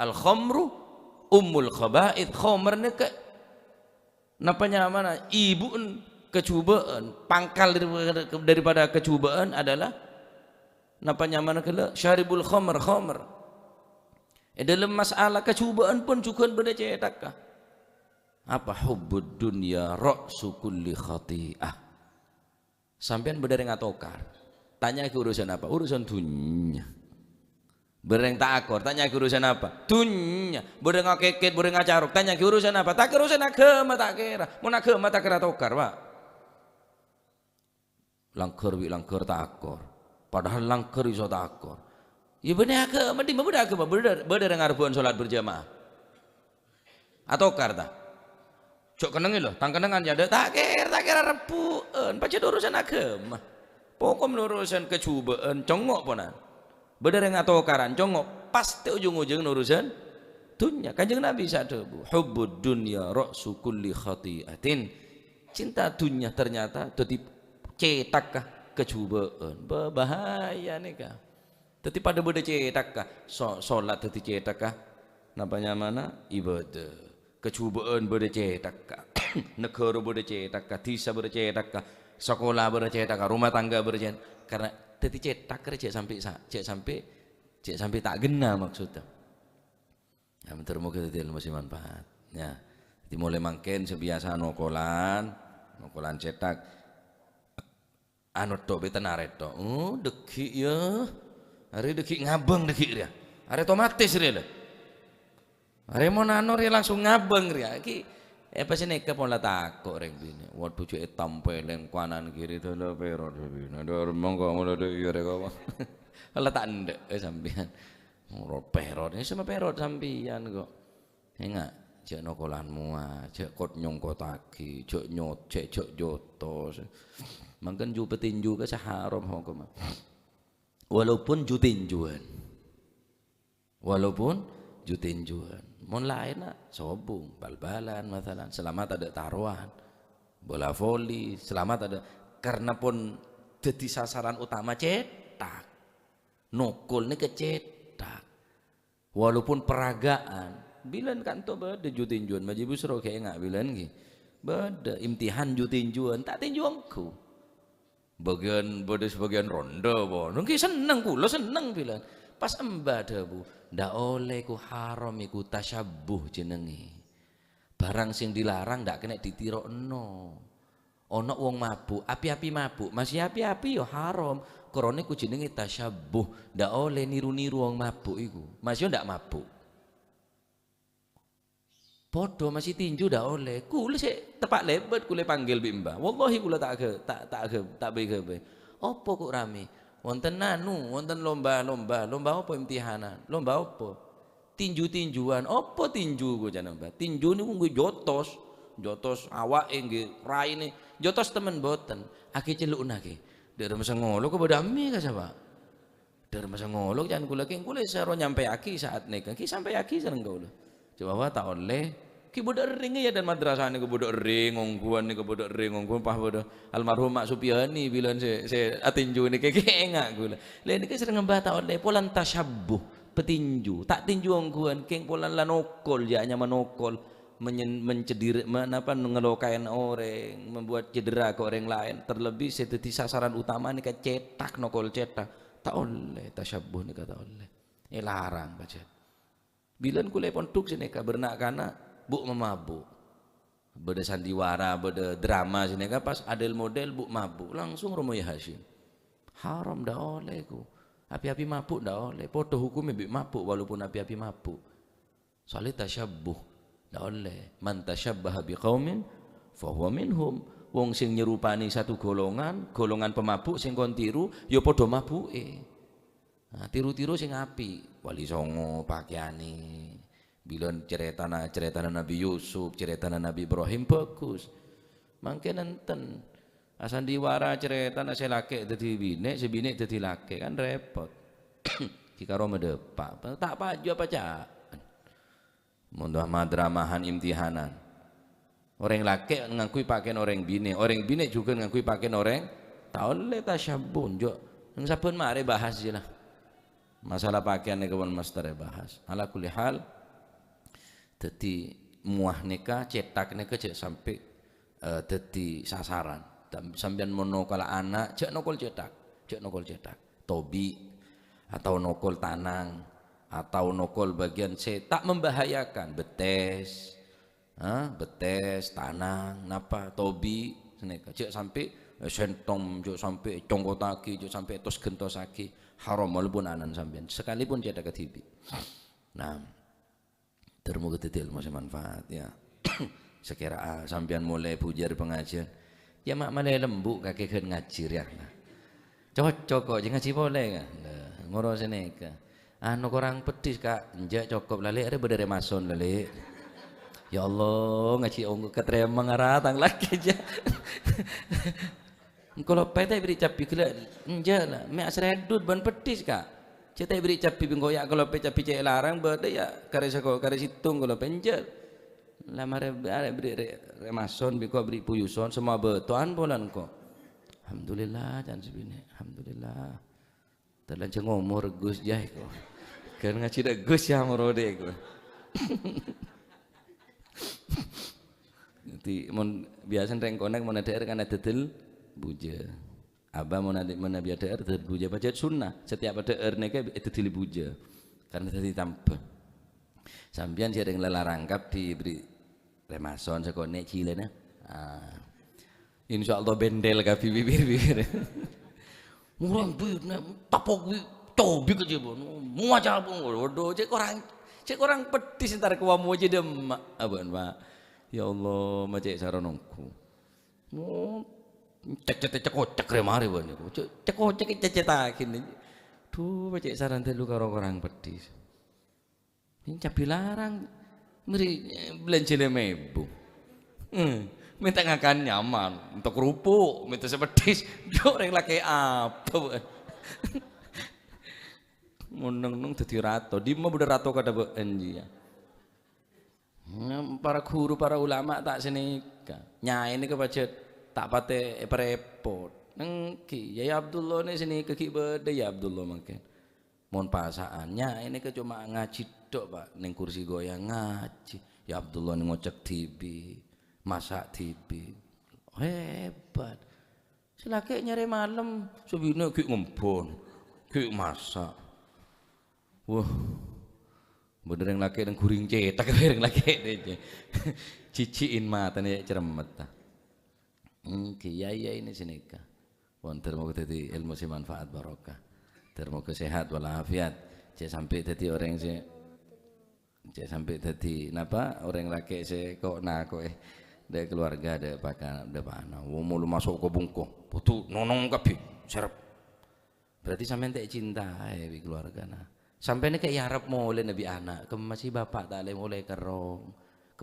Al-khamru ummul khaba'ith. Khamr ni ke napanya mana? Ibu kecubaan, pangkal daripada kecubaan adalah napanya mana kala syaribul khamr. Dalam masalah kecubaan pun juga beda cetak kah? Apa hubbud dunya ra'su kulli khati'ah. Sampean beda ngatokar. Tanya ke urusan apa? Urusan dunia. Bereng tak akor, tanya ke urusan apa? Dunia. Bereng ngakeket, bereng ngacaruk, tanya ke urusan apa? Tak ke urusan agama tak kira. Mun agama tak kira tokar, Pak. Langker tak akor. Padahal langker iso tak akor. Ya bener agama, di mana agama? Bener ngarepon salat berjamaah. Atokar tak? Cok kenengi loh, tang kenengan ya tak kira rebuan. Pancen urusan agama. Pokok urusan kecubaan, congok ponan. Bener ngatokaran, congok pasti ujung-ujung urusan dunia. Kanjeng Nabi sadeu, hubbud dunya ra'su kulli khati'atin. Cinta dunia ternyata dadi cetak kecubaan. Bahaya nih kah? Dadi pada beda cetak kah? Salat dadi cetak kah? Napanya mana? Ibadah. Kecubaan beda cetak kah? Negara beda cetak kah? Desa beda cetak kah? Sekolah beda cetak kah? Rumah tangga beda cetak. Karena dadi cetak cek sampai tak gena maksudnya. Ya bentar muga dadi ilmu manfaat. Ya. Jadi mulai mangken sebiasa nokolan cetak. Anu tok beten aret tok. Oh, dekik ya. Hari dekik ngabeng dekik dia. Are otomatis dia. Are mon anu dia langsung ngabeng dia. Iki pas neka pola takok rek bini. Wat pucuke tampeleng kanan kiri tolo perot bini. Dor monggo mulai iya rek apa. Ala tak ndek sampean. Ngoro perot. Ini sama perot sampean kok. Enggak, cek nokolanmu cek kot nyongko taki, cek nyot, cek jotos. Mangken ju petinju ke saharom hukum. Walaupun jutinjuan. Mun lain sobung, bal-balan masalah. Selamat ada taruhan. Bola voli, selamat ada karena pun jadi sasaran utama cetak. Nokul ini kecetak. Walaupun peragaan, bilan kan to beda jutinjuan majibus ro kayak enggak bilan ki. Beda imtihan jutinjuan tak tinjuanku. Bagian ronde bo. Nungki seneng kula seneng bilan. Pas embah debu, ndak oleh ku haram iku tasyabbuh jenenge. Barang sing dilarang ndak kena ditirokno. Ana wong mabuk, api-api mabuk, masih api-api yo haram. Korone ku jenenge tasyabbuh, ndak oleh niru-niru wong mabuk iku. Masih ndak mabuk. Podo masih tinju ndak oleh. Kula sik tepak lebet kula panggil bimba. Wallahi kula tak bege. Apa kok rame? Wonten lomba apa imtihanan? Lomba apa? Tinju-tinjuan. Apa tinju ku janamba? Tinju niku nggo jotos awake nggih raine. Jotos temen boten. Aki celuknake. Dari masa ngolo kok badami ka sapa? Dari masa ngolo jangan kula sero nyampe aki saat nikah. Ki sampai aki seneng kula. Coba tak oleh ki budak ring ya dan madrasah ni ke budak ring ongguan ni ke budak ring ongguan pah budak almarhum Mak Supiani bilang se atinju ni ke engak gula lain ni ke sering ngembah oleh polan tasyabbuh petinju tak tinju ongguan keng polan lanokol ya hanya menokol mencedir menapa ngelokain orang membuat cedera ke orang lain terlebih sedeti sasaran utama ni ke cetak nokol cetak tak oleh tasyabbuh ni kata oleh larang baca bilan kule ponduk sini ka bernak kana buk memabuk beda sandiwara beda drama sini kan pas adel model buk mabuk langsung Romo Hashim haram dah oleh ku api-api mabuk dah oleh podo hukumnya bik mabuk walaupun api-api mabuk soalnya tasyabbuh dah oleh man tasyabbaha biqaumin fahuwa minhum wong sing nyerupani satu golongan pemabuk sing kon tiru ya podo mabuke nah, tiru-tiru sing api Wali Songo pakaiane bilang cerita Nabi Yusuf, cerita Nabi Ibrahim bagus. Mangke nenten. Asan diwara cerita nek laki dadi bini, sebini dadi laki kan repot. Ki karo medepak. Tak paju apa cak. Mundah madramahan imtihanan. Orang laki ngakui pakaian orang bini juga ngakui pakaian orang tahun le tasyabun jo. Nang sabun mare bahas je lah. Masalah pakaian ni kawan master bahas. Ala kulli hal dadi muah nikah cetak nikah cek sampai dadi sasaran. Sampeyan mono kala anak cek nokol cetak. Tobi atau nokol tanang atau nokol bagian C tak membahayakan betes. Betes tanang napa tobi seneka cek sampai sentong cek sampai congkotaki cek sampai tos gentosaki haram walaupun anan sampeyan sekalipun cetak ketibi. Nah termoga detail masih manfaat ya. Sekira sampeyan mulai pujar pengajian ya mak malai lembu kaki kan ngajir ya cocok kok jangan ngaji boleh kan ngoro seneka anu kurang pedis kak njak cokop lali ada berdere mason lali ya Allah ngaji ongko ketremang aratang lagi aja kalau pete beri capi kela njak lah me asredut ban pedis kak cetai beri capi bingkoyak kalau pe capi cek larang berde ya kare sako kare situng kalau penjel lamare beri remason biko beri puyuson semua betuan bulan kok alhamdulillah jangan sebini alhamdulillah terlanceng umur gus jai kok kan ngaji dak gus ya merode kok nanti mon biasa reng konek mon ada kan ada dedel buja abah mon biasa ada dedel buja baca sunnah setiap ada neke dedel buja karena tadi tambah sampeyan sering lelarangkap diberi remason sekone cile na insyaallah bendel ka bibir murang buyut na tapok cobi ke jebon muaca pun waduh cek orang pedis entar ku wamu aja demak aban Pak ya Allah macek saronongku cek remare ban cek cetakin tuh macek saran telu karo orang pedis ini capi larang meri belanja lemebu minta ngakan nyaman untuk kerupuk minta sepedis orang laki apa nung dadi rato di mah udah rato kada benji ya para guru para ulama tak senika nyai ini kebajet tak pate repot neng ki ya Abdullah ini sini keki bede ya Abdullah mungkin mohon pasaannya ini ke cuma ngaji dok Pak neng kursi goyang ngaji ya Abdullah nih ngocek TV masak TV hebat silake nyari malam sebina ki ngempon ki masak wah bener yang laki dan guring cetak yang laki deh ciciin mata nih ceremet ta kiai ini sinika wonten mau jadi ilmu si manfaat barokah termoga sehat walafiat cek sampai tadi orang cek sampai tadi napa orang laki se kok nak kok dari keluarga ada pakan ada mana mau lu masuk ke bungkung butuh nonong kapi serap berarti sampai tak cinta bi keluarga nah sampai ni kayak harap mulai nabi anak masih bapak tak boleh mulai kerong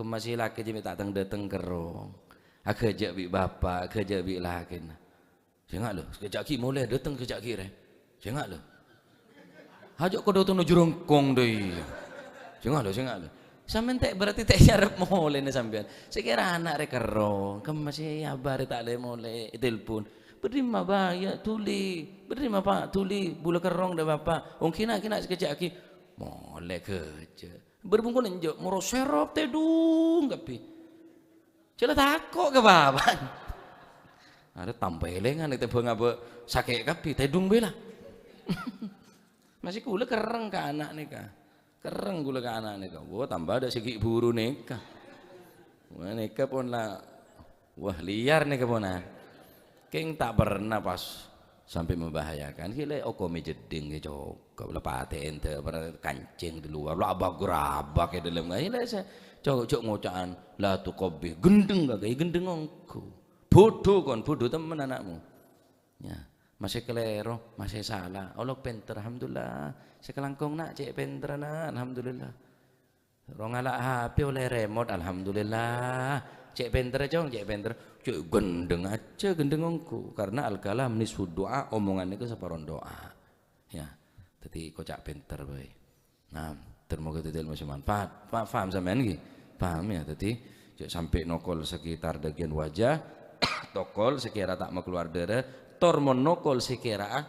masih laki jadi tak datang kerong aku ajak bi bapak aku ajak bi laki nah jangan lo sekejap ki mulai datang sekejap ki jangan lo hajok kau datang jurung kong deh jangan lo sampean tak berarti tak syarap mulai nih sampean sekira anak rek kerong masih abar tak boleh mulai telepon berima bayar tuli berima pak tuli bula kerong dah bapak kina sekejap ki mulai kerja berbungkun enjok moro serop tedung kapi cela takok ke bapak ada tampelengan itu ngapa sakit kapi tedung bela masih kula kereng ke anak nikah kereng kula ke anak nikah wah tambah ada segi buru nikah wah nikah pun lah wah liar nikah pun King tak pernah pas sampai membahayakan kile okome jeding ke cok lepate ente kancing di luar lah abag-grabak ke dalam kile saya cok ngocaan la tuqabbi gendeng kayak gendeng ongku bodoh kon bodoh temen anakmu ya masih kelero masih salah Allah pinter alhamdulillah sekelangkong nak cek pinter nak alhamdulillah rong ala HP oleh remote alhamdulillah cek pinter aja, cek pinter, cek gendeng aja gendengongku, karena al-kalam nisfu doa, omongan itu separuh doa, ya, jadi kocak pinter bae. Nah, termoga itu ilmu semanfaat, paham sampean nggih? Paham ya, jadi cek sampai nokol sekitar bagian wajah, tokol sekira tak mau keluar darah, tormon nokol sekira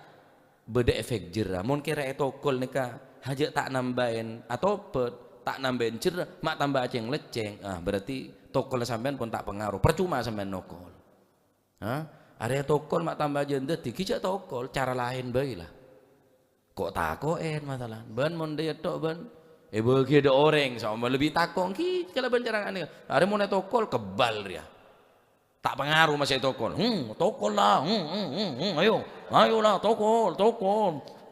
beda efek jerah, mon kira tokol nika haja tak nambahin atau tak nambahin jerah, mak tambah aceng leceng, berarti tokol sampean pun tak pengaruh, percuma sampean nokol. Area tokol mak tambah jendet, dikijak tokol, cara lain bae lah. Kok takoen masalah, ban mon dia tok ban. Bagi ada orang sama lebih takong ki kalau bencarang aneh. Ada mau tokol kebal dia. Tak pengaruh masih tokol. Tokol lah. Ayo lah tokol.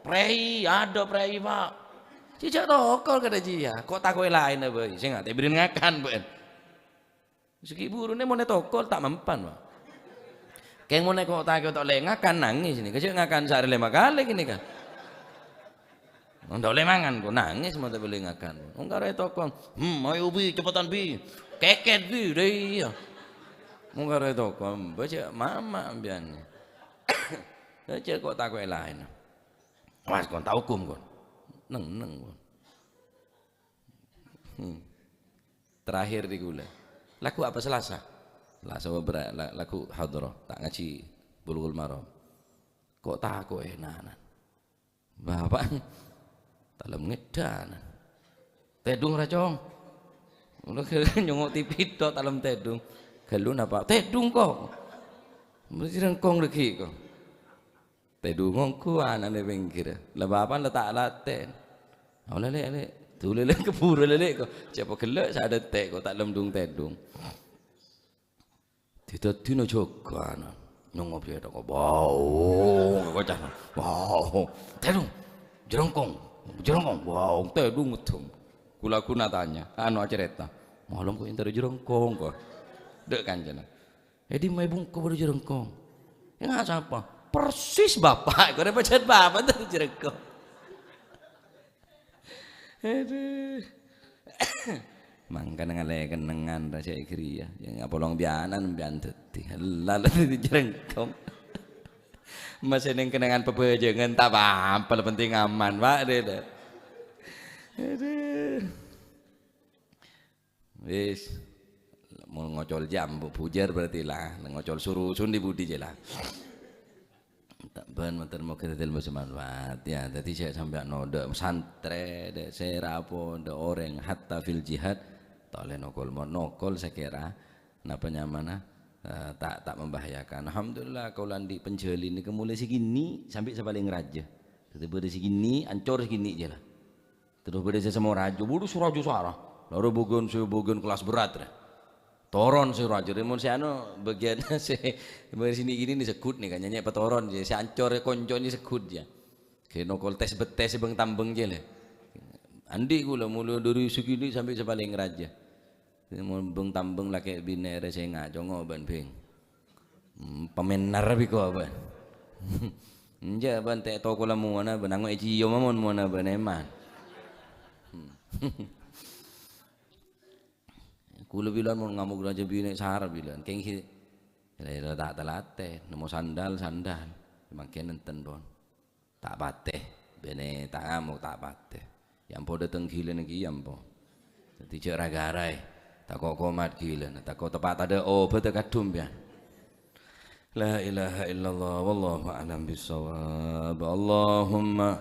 Prei ada prei pak. Cicak tokol kada dia. Kok takoi lain apa? Saya nggak beri ngakan ben. Segi burune mau tokol tak mempan pak. Kayak mau kok takoi tak lengakan nangis ini. Kecil ngakan sehari 5 kali gini kan. Ndak boleh mangan kok nangis mau tak boleh ngakan. Enggak ada tokol. Ayo bi cepetan bi. Keket bi deh. Enggak ada tokol. Baca mama ambiannya. Baca kok takoi lain. Mas kon tak hukum kon. Neng kon. Terakhir di gula. Laku apa Selasa? Selasa laku hadroh tak ngaji Bulughul Maram. Kok takoi nanan. Bapak dalam ngedan tedung racong udah nyongok TV dot dalam tedung galun apa tedung kok mesti rengkong lagi kok tedung ngongku anane pinggir lah bapak letak laten oleh lele tuh lele keburu lele kok siapa gelek saya detek kok tak lemdung tedung tidak tino jokan nyongok dia kok bau kocak bau tedung jerongkong wow tedung ngetung kula tanya anu cerita malam kok inter jerongkong kok dek kanjana di mai bungku baru jerongkong ya nggak siapa persis bapak kok ada pacar bapak tadi jerongkong aduh mangkan ngale kenengan rasa ikri ya yang apolong bianan bian teti lalu di jerongkong masih neng kenangan pepejengan tak apa penting aman pak deh wis mau ngocol jam pujar berarti lah ngocol suruh di budi je lah tak ban motor mau kita ilmu semanfaat ya tadi saya sampai noda santre de serapo de orang hatta fil jihad tole nokol saya kira napa nyamana tak membahayakan. Alhamdulillah kau landi penjeli ini kemulai segini sampai sepaling raja. Terus pada segini ancor segini je lah. Terus pada semua raja, bodoh suraju suara. Lalu bukan kelas berat lah. Toron si raja. Remon si ano bagian si bagian sini gini nih sekut nih kan nyanyi petoron je. Si ancor konco ni sekut je. Kayak nokol tes betes bang tambeng je lah. Andi gula mulai dari segini sampai sepaling raja. Mau beng tambeng lah kayak biner saya nggak jongo ban beng pemenar bi ko ban nja ban te toko la muana banango eji yo mamon muana ban eman kulo bilan mau ngamuk raja bine sahara bilan kengki ada tak telate nemu sandal makin nenten bon tak pateh bene tak ngamuk tak pateh yang podo tenggilen lagi yang po jadi cek ragarai tak kok komat gila tak kok tepat ada betul kadum ya la ilaha illallah wallahu a'lam bissawab Allahumma